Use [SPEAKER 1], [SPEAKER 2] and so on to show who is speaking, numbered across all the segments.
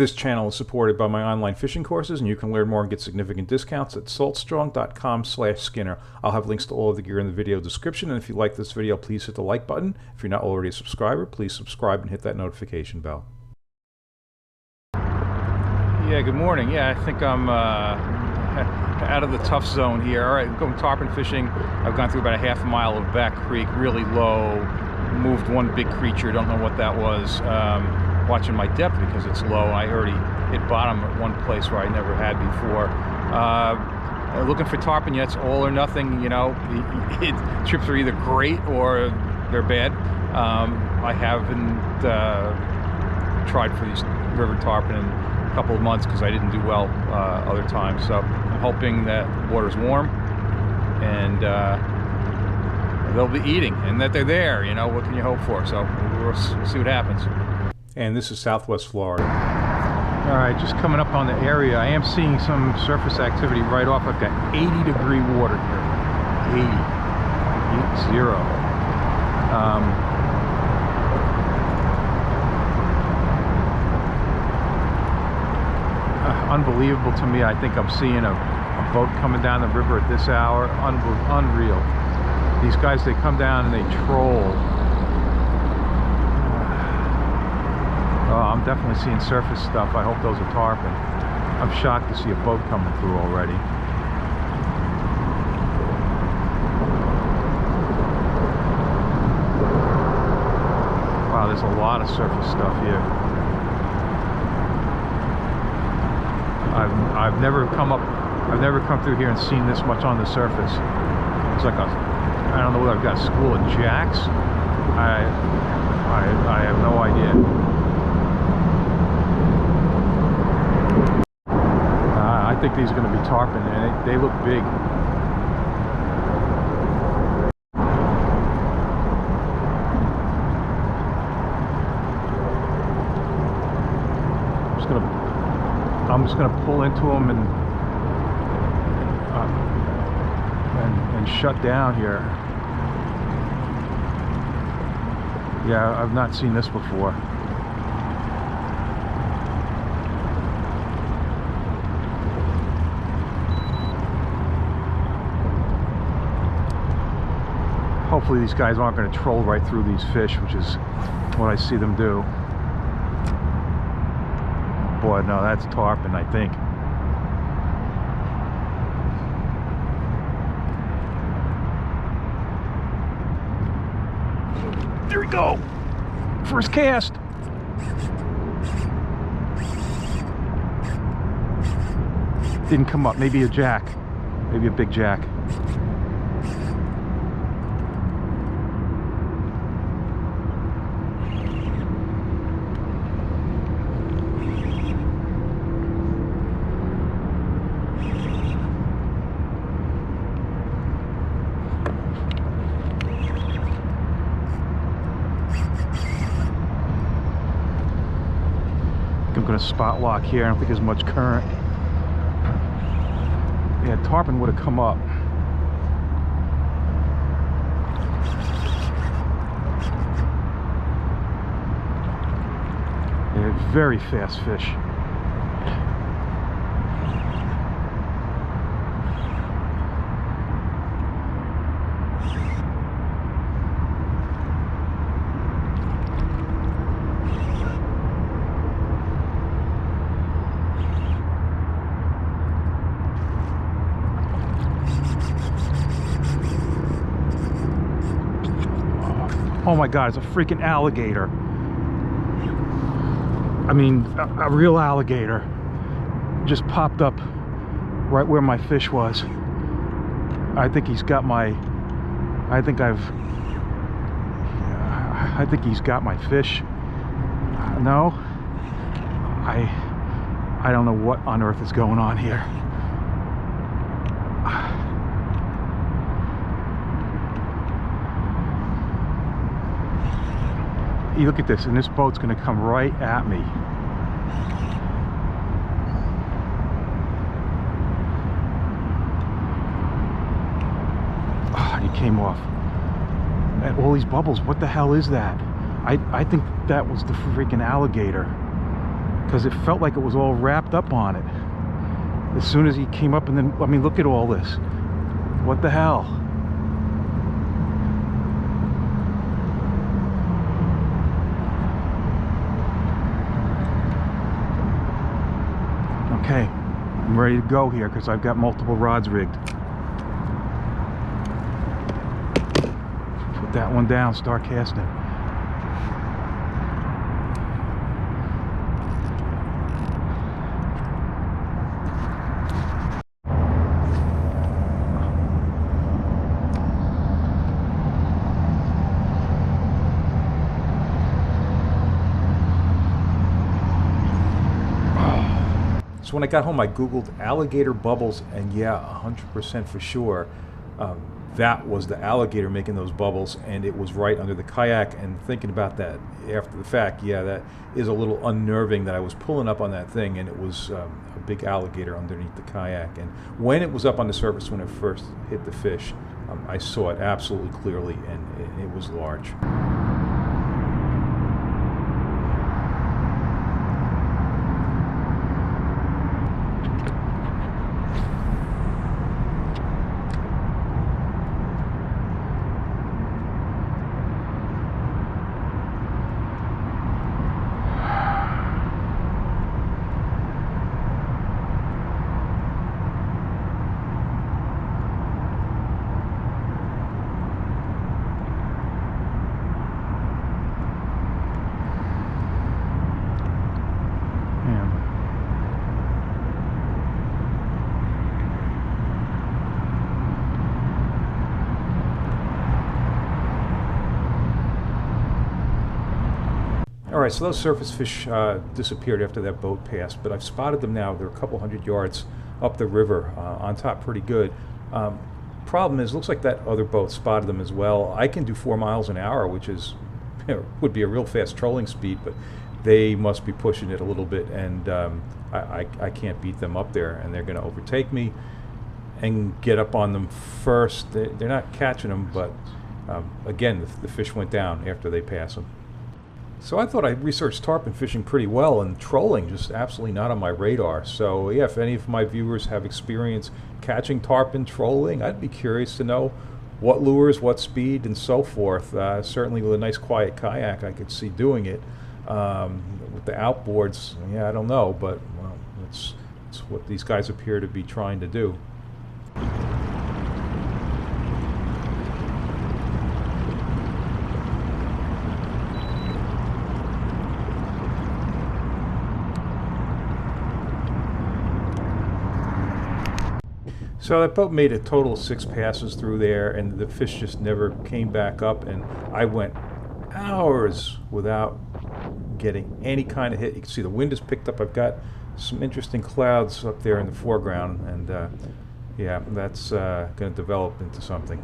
[SPEAKER 1] This channel is supported by my online fishing courses, and you can learn more and get significant discounts at saltstrong.com/Skinner. I'll have links to all of the gear in the video description, and if you like this video, please hit the like button. If you're not already a subscriber, please subscribe and hit that notification bell. Yeah, good morning. Yeah, I think I'm out of the tough zone here. All right, I'm going tarpon fishing. I've gone through about a half a mile of back creek, really low. Moved one big creature, don't know what that was. Watching my depth because it's low. I already hit bottom at one place where I never had before. Looking for tarpon yet, all or nothing, you know. Trips are either great or they're bad. I haven't tried for these river tarpon in a couple of months because I didn't do well other times. So I'm hoping that the water's warm and they'll be eating and that they're there. You know, what can you hope for? So we'll see what happens. And this is Southwest Florida. All right, just coming up on the area. I am seeing some surface activity right off. I've got 80-degree water here. 80. Unbelievable to me. I think I'm seeing a boat coming down the river at this hour. Unreal. These guys, they come down and they troll. Oh, I'm definitely seeing surface stuff. I hope those are tarpon. I'm shocked to see a boat coming through already. Wow, there's a lot of surface stuff here. I've never come through here and seen this much on the surface. It's like I don't know whether I've got a school of jacks. I have no idea. I think these are going to be tarpon, and they look big. I'm just gonna pull into them and shut down here. Yeah, I've not seen this before. Hopefully these guys aren't going to troll right through these fish, which is what I see them do. Boy, no, that's tarpon, I think. There we go! First cast! Didn't come up. Maybe a jack. Maybe a big jack. I'm going to spot lock here. I don't think there's much current. Yeah, tarpon would have come up. Yeah, very fast fish. Oh my God, it's a freaking alligator. I mean, a real alligator. Just popped up right where my fish was. I think he's got my, I think he's got my fish. No, I don't know what on earth is going on here. You look at this, and this boat's going to come right at me. Oh, and he came off. And all these bubbles, what the hell is that? I think that was the freaking alligator. because it felt like it was all wrapped up on it as soon as he came up. And then, I mean, look at all this. What the hell? Okay, I'm ready to go here because I've got multiple rods rigged. Put that one down, start casting. So when I got home, I Googled alligator bubbles, and yeah, 100% for sure, that was the alligator making those bubbles, and it was right under the kayak. And thinking about that after the fact, yeah, that is a little unnerving that I was pulling up on that thing, and it was a big alligator underneath the kayak. And when it was up on the surface, when it first hit the fish, I saw it absolutely clearly, and it was large. Alright, so those surface fish disappeared after that boat passed, but I've spotted them now. They're a couple hundred yards up the river, on top pretty good. Problem is, looks like that other boat spotted them as well. I can do 4 miles an hour, which is, would be a real fast trolling speed, but they must be pushing it a little bit, and I can't beat them up there, and they're going to overtake me and get up on them first. They're not catching them, but again, the fish went down after they pass them. So I thought I researched tarpon fishing pretty well, and trolling just absolutely not on my radar. So yeah, if any of my viewers have experience catching tarpon trolling, I'd be curious to know what lures, what speed, and so forth. Certainly with a nice quiet kayak, I could see doing it. With the outboards, yeah, I don't know, but well, it's what these guys appear to be trying to do. So that boat made a total of 6 passes through there, and the fish just never came back up, and I went hours without getting any kind of hit. You can see the wind has picked up. I've got some interesting clouds up there in the foreground, and yeah, that's going to develop into something.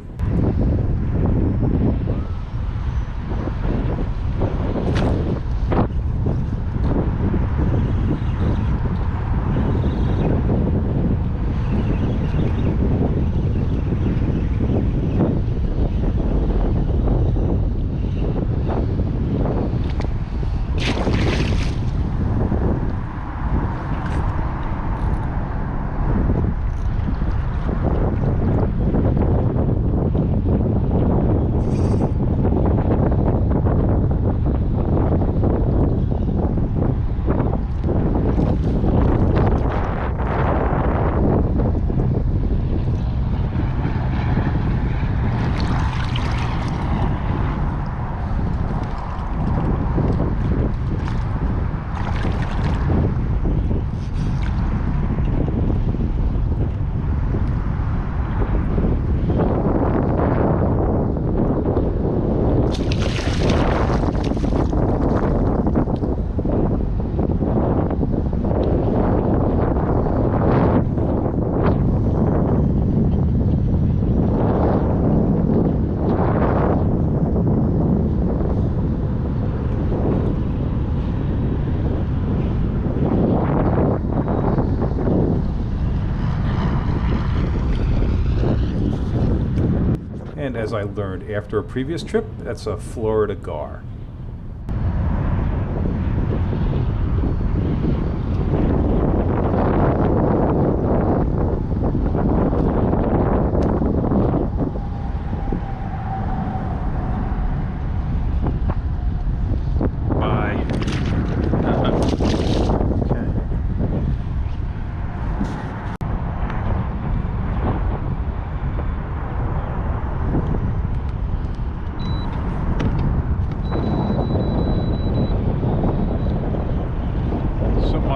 [SPEAKER 1] And as I learned after a previous trip, that's a Florida gar.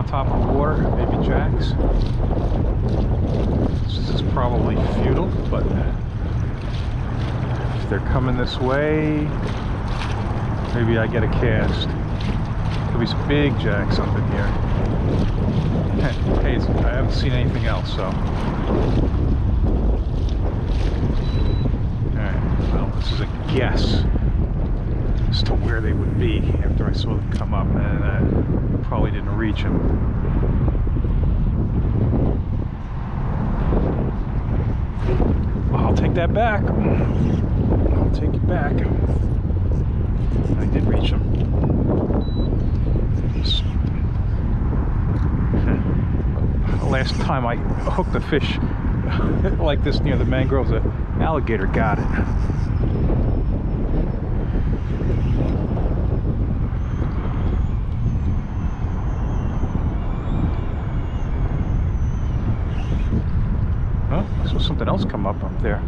[SPEAKER 1] on top of the water, maybe jacks. This is probably futile, but if they're coming this way, maybe I get a cast. There'll be some big jacks up in here. Hey, I haven't seen anything else, so. Alright, well, this is a guess as to where they would be after I saw them come up, and I probably didn't reach them. Well, I'll take that back. I'll take it back. I did reach them. Last time I hooked a fish like this near the mangroves, an alligator got it. Huh? I saw something else come up there.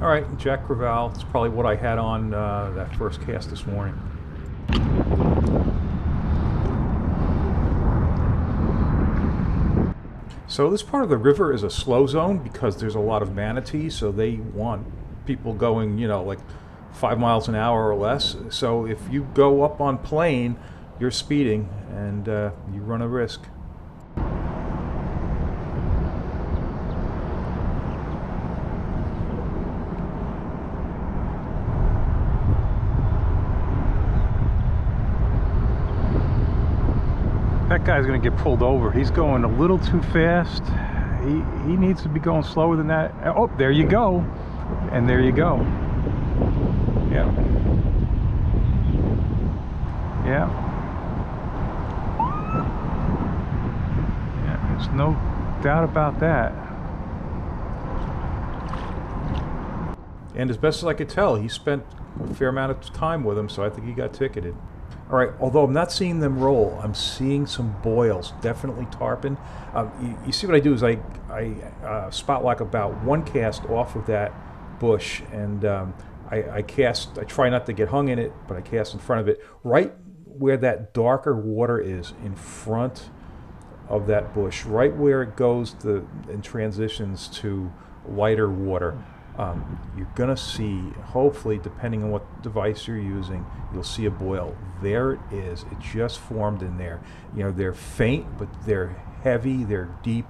[SPEAKER 1] Alright, Jack Crevalle. It's probably what I had on that first cast this morning. So this part of the river is a slow zone because there's a lot of manatees, so they want people going, you know, like 5 miles an hour or less. So if you go up on plane, you're speeding and you run a risk. That guy's going to get pulled over. He's going a little too fast. He needs to be going slower than that. Oh, there you go. And there you go. Yeah. Yeah. Yeah, there's no doubt about that. And as best as I could tell, he spent a fair amount of time with him, so I think he got ticketed. All right, although I'm not seeing them roll, I'm seeing some boils, definitely tarpon. You see what I do is I spot lock about one cast off of that bush, and I cast, I try not to get hung in it, but I cast in front of it, right where that darker water is in front of that bush, right where it goes and transitions to lighter water. You're gonna see, hopefully, depending on what device you're using, you'll see a boil. There it is. It just formed in there. You know, they're faint, but they're heavy, they're deep.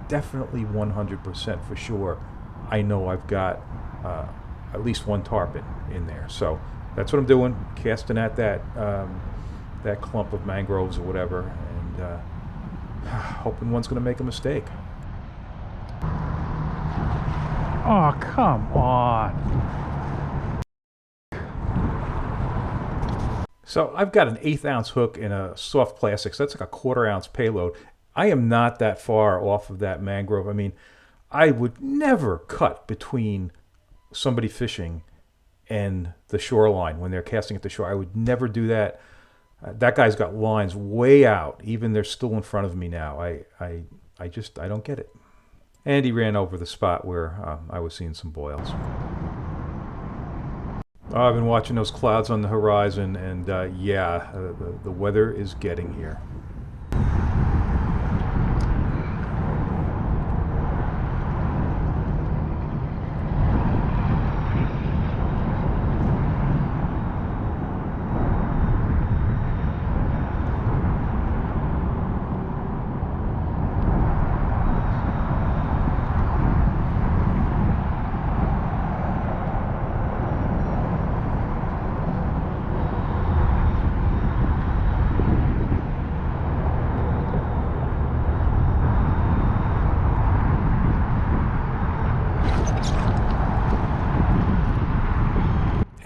[SPEAKER 1] Definitely 100% for sure. I know I've got at least one tarpon in there. So that's what I'm doing, casting at that that clump of mangroves or whatever, and hoping one's gonna make a mistake. Oh, come on. So I've got an 1/8 ounce hook in a soft plastic, so that's like a 1/4 ounce payload. I am not that far off of that mangrove. I mean, I would never cut between somebody fishing and the shoreline when they're casting at the shore. I would never do that. That guy's got lines way out. Even they're still in front of me now. I don't get it. And he ran over the spot where I was seeing some boils. I've been watching those clouds on the horizon, and yeah, the weather is getting here.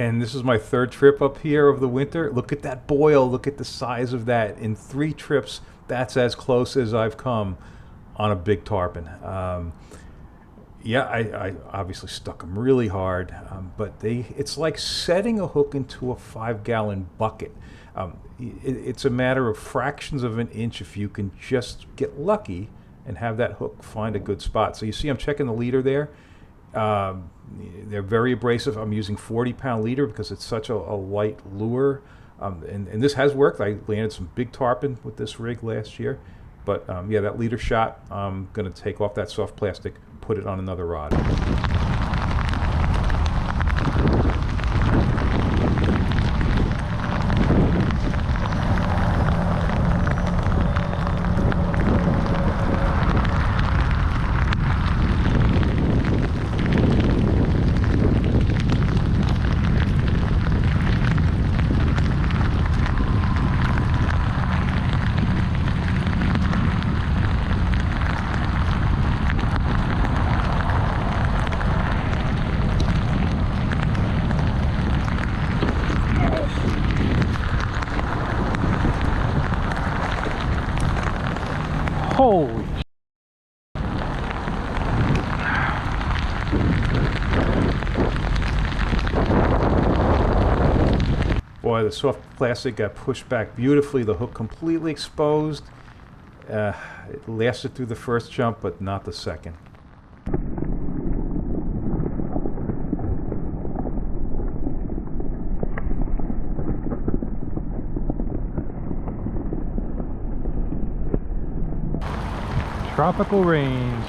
[SPEAKER 1] And this is my third trip up here of the winter. Look at that boil. Look at the size of that. In 3 trips, that's as close as I've come on a big tarpon. Yeah, I obviously stuck them really hard, but it's like setting a hook into a 5-gallon bucket. It's a matter of fractions of an inch if you can just get lucky and have that hook find a good spot. So you see I'm checking the leader there. They're very abrasive. I'm using 40-pound leader because it's such a light lure. And this has worked. I landed some big tarpon with this rig last year. But yeah, that leader shot, I'm going to take off that soft plastic, put it on another rod. Holy boy, the soft plastic got pushed back beautifully. The hook completely exposed. It lasted through the first jump, but not the second. Tropical rains.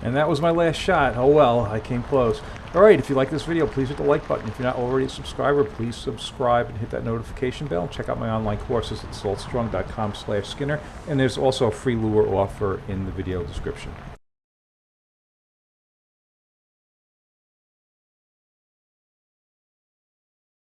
[SPEAKER 1] And that was my last shot. Oh well, I came close. Alright, if you like this video, please hit the like button. If you're not already a subscriber, please subscribe and hit that notification bell. Check out my online courses at saltstrong.com/Skinner. And there's also a free lure offer in the video description.